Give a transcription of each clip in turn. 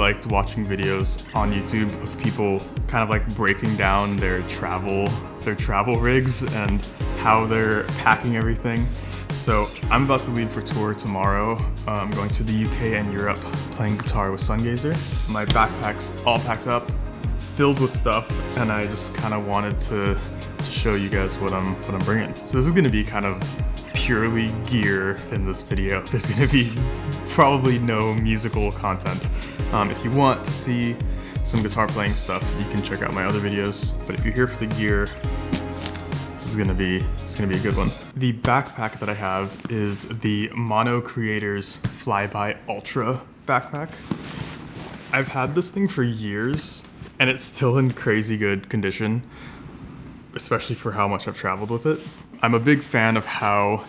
liked watching videos on YouTube of people kind of like breaking down their travel rigs and how they're packing everything. So I'm about to leave for tour tomorrow. I'm going to the UK and Europe playing guitar with Sungazer. My backpack's all packed up, filled with stuff, and I just kind of wanted to show you guys what I'm bringing. So this is gonna be kind of purely gear in this video. There's gonna be probably no musical content. If you want to see some guitar playing stuff, you can check out my other videos. But if you're here for the gear, it's gonna be a good one. The backpack that I have is the Mono Creators Flyby Ultra backpack. I've had this thing for years and it's still in crazy good condition, especially for how much I've traveled with it. I'm a big fan of how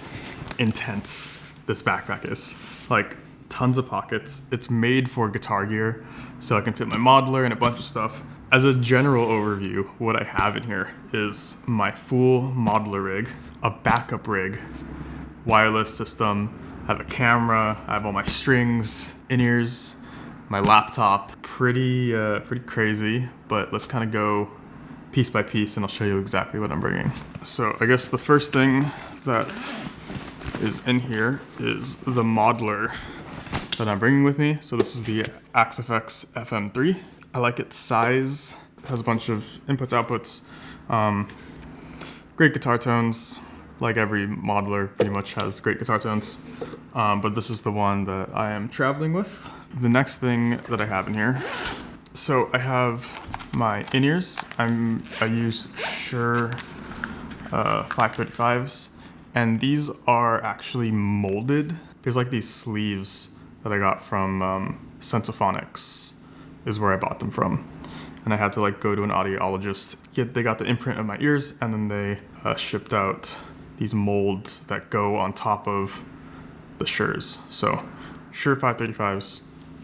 intense this backpack is. Like, tons of pockets. It's made for guitar gear, so I can fit my modeler and a bunch of stuff. As a general overview, what I have in here is my full modeler rig, a backup rig, wireless system, I have a camera, I have all my strings, in-ears, my laptop. Pretty crazy, but let's kind of go piece by piece and I'll show you exactly what I'm bringing. So I guess the first thing that is in here is the modeler that I'm bringing with me. So this is the Axe-Fx FM3. I like its size. It has a bunch of inputs, outputs, great guitar tones. Like every modeler pretty much has great guitar tones, but this is the one that I am traveling with. The next thing that I have in here, so I have my in-ears. I use Shure 535s, and these are actually molded. There's like these sleeves that I got from Sensophonics is where I bought them from. And I had to like go to an audiologist. They got the imprint of my ears, and then they shipped out these molds that go on top of the Shures. So Shure 535s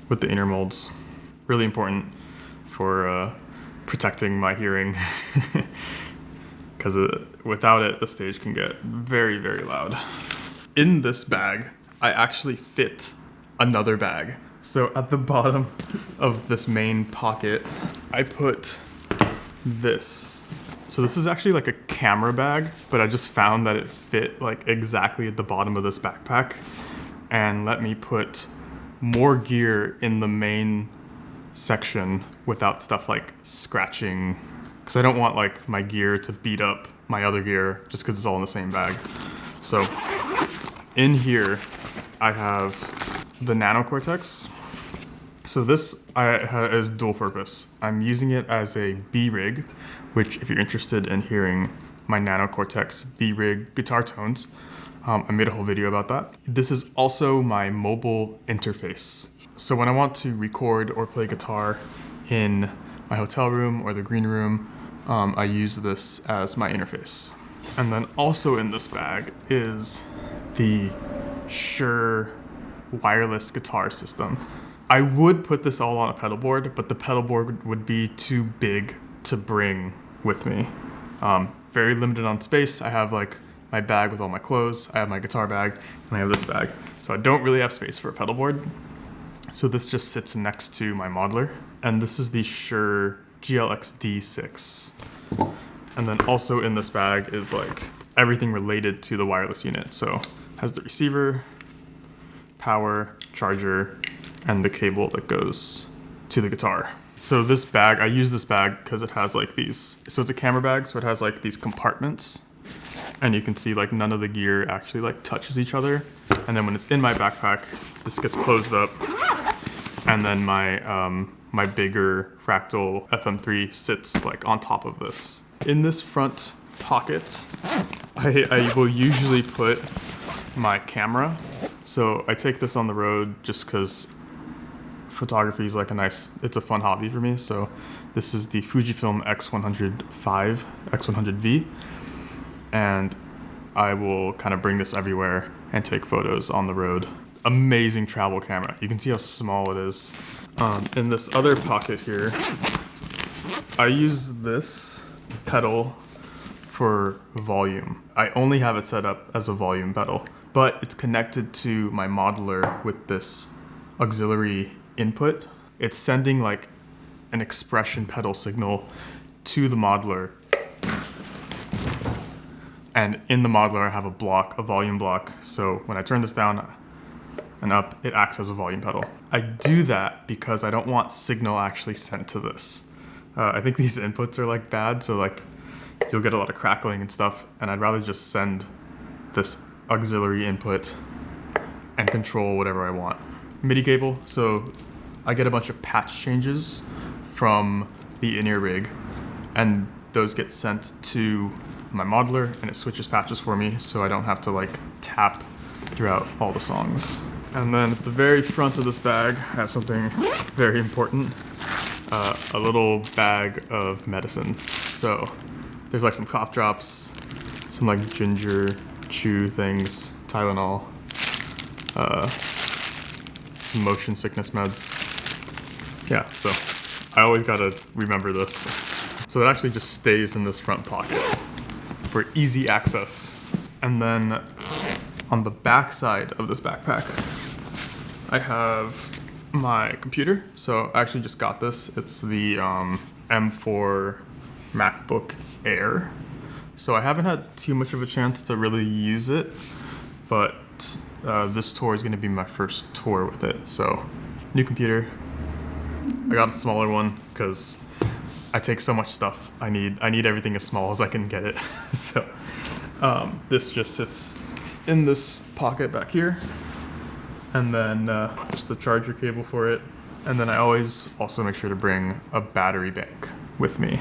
with the inner molds. Really important for protecting my hearing. Because without it, the stage can get very, very loud. In this bag, I actually fit another bag. So at the bottom of this main pocket, I put this. So this is actually like a camera bag, but I just found that it fit like exactly at the bottom of this backpack and let me put more gear in the main section without stuff like scratching, because I don't want like my gear to beat up my other gear just because it's all in the same bag. So in here, I have the Nano Cortex. So this is dual purpose. I'm using it as a B-Rig, which if you're interested in hearing my Nano Cortex B-Rig guitar tones, I made a whole video about that. This is also my mobile interface. So when I want to record or play guitar in my hotel room or the green room, I use this as my interface. And then also in this bag is the Shure wireless guitar system. I would put this all on a pedal board, but the pedal board would be too big to bring with me. Very limited on space. I have like my bag with all my clothes, I have my guitar bag, and I have this bag. So I don't really have space for a pedal board. So this just sits next to my modeler. And this is the Shure GLX D6. And then also in this bag is like everything related to the wireless unit. So it has the receiver, power, charger, and the cable that goes to the guitar. So this bag, I use this bag because it has like these, so it's a camera bag, so it has like these compartments, and you can see like none of the gear actually like touches each other. And then when it's in my backpack, this gets closed up, and then my bigger Fractal FM3 sits like on top of this. In this front pocket, I will usually put my camera. So I take this on the road just because photography is like it's a fun hobby for me. So this is the Fujifilm X100V, X100V. And I will kind of bring this everywhere and take photos on the road. Amazing travel camera. You can see how small it is. In this other pocket here, I use this pedal for volume. I only have it set up as a volume pedal, but it's connected to my modeler with this auxiliary input. it's sending like an expression pedal signal to the modeler. And in the modeler, I have a volume block. So when I turn this down and up, it acts as a volume pedal. I do that because I don't want signal actually sent to this. I think these inputs are like bad, so like you'll get a lot of crackling and stuff, and I'd rather just send this auxiliary input and control whatever I want. MIDI cable, so I get a bunch of patch changes from the in-ear rig, and those get sent to my modeler, and it switches patches for me, so I don't have to like tap throughout all the songs. And then at the very front of this bag, I have something very important. A little bag of medicine. So there's like some cough drops, some like ginger chew things, Tylenol, some motion sickness meds. Yeah, so I always gotta remember this. So it actually just stays in this front pocket for easy access. And then on the back side of this backpack, I have my computer. So I actually just got this. It's the M4 MacBook Air. So I haven't had too much of a chance to really use it, but this tour is gonna be my first tour with it. So new computer. I got a smaller one because I take so much stuff. I need everything as small as I can get it. So this just sits in this pocket back here. And then just the charger cable for it. And then I always also make sure to bring a battery bank with me.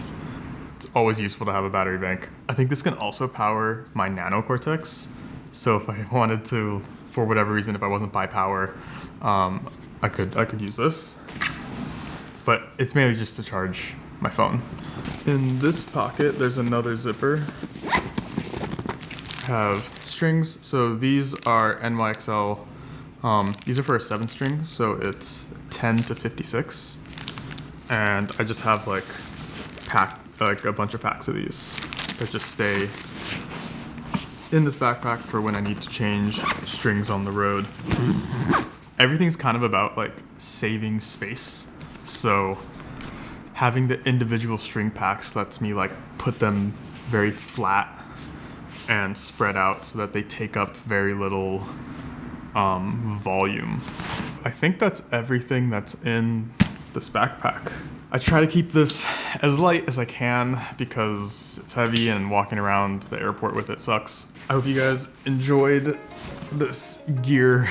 It's always useful to have a battery bank. I think this can also power my Nano Cortex. So if I wanted to, for whatever reason, if I wasn't by power, I could use this. But it's mainly just to charge my phone. In this pocket, there's another zipper. I have strings. So these are NYXL. These are for a 7-string, so it's 10 to 56. And I just have like a bunch of packs of these that just stay in this backpack for when I need to change strings on the road. Everything's kind of about like saving space. So having the individual string packs lets me like put them very flat and spread out so that they take up very little volume. I think that's everything that's in this backpack. I try to keep this as light as I can because it's heavy and walking around the airport with it sucks. I hope you guys enjoyed this gear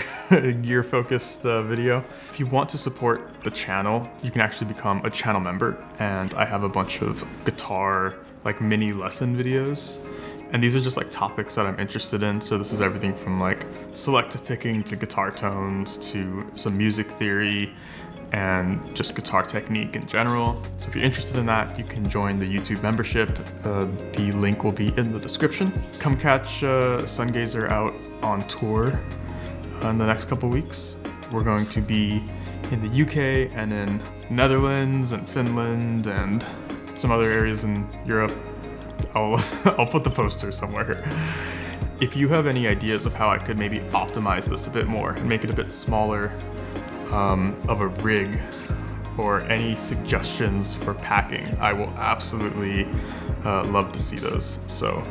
focused video. If you want to support the channel, you can actually become a channel member, and I have a bunch of guitar like mini lesson videos. And these are just like topics that I'm interested in. So this is everything from like selective picking to guitar tones to some music theory and just guitar technique in general. So if you're interested in that, you can join the YouTube membership. The link will be in the description. Come catch Sungazer out on tour in the next couple weeks. We're going to be in the UK and in Netherlands and Finland and some other areas in Europe. I'll put the poster somewhere. If you have any ideas of how I could maybe optimize this a bit more and make it a bit smaller of a rig, or any suggestions for packing, I will absolutely love to see those. So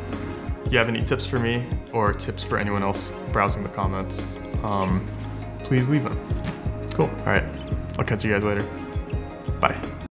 if you have any tips for me or tips for anyone else browsing the comments, please leave them. Cool. All right. I'll catch you guys later. Bye.